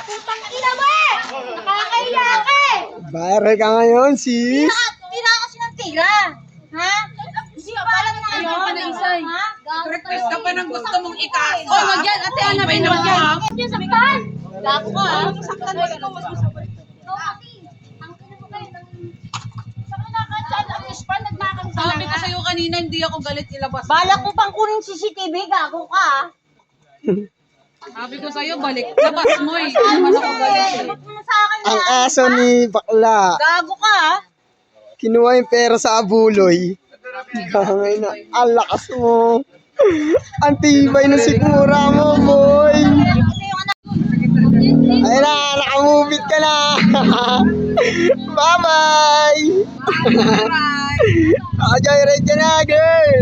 Putang ina mo eh! Nakakahiya ka eh! Viral ka ngayon, sis. Tira kasi ng tira! Ha? Hindi pa alam na ngayon? Ha? Request ka pa ng gusto mong ikasa. Oh, wag yan. Ate, Ana, May naman yan. Wag yan, saktan! Gago ka ha? Saktan mo ikaw, mas masakit. Sabi ko sa'yo kanina, hindi ako galit ilabas. Balak mo pang kunin CCTV, gago ka ha? Sabi ko sa'yo, balik. Labas mo eh. Hindi ako galit eh. Sagot mo sa akin Ang ha? aso ni bakla. Gago ka ha? Kinuha yung pera sa abuloy. Gangay na. Ang lakas mo. Ang tibay ng sikmura mo, boy. Ayun na, nakamubit ka na. Bye-bye. Alright. Naka-joyride ka na, girl.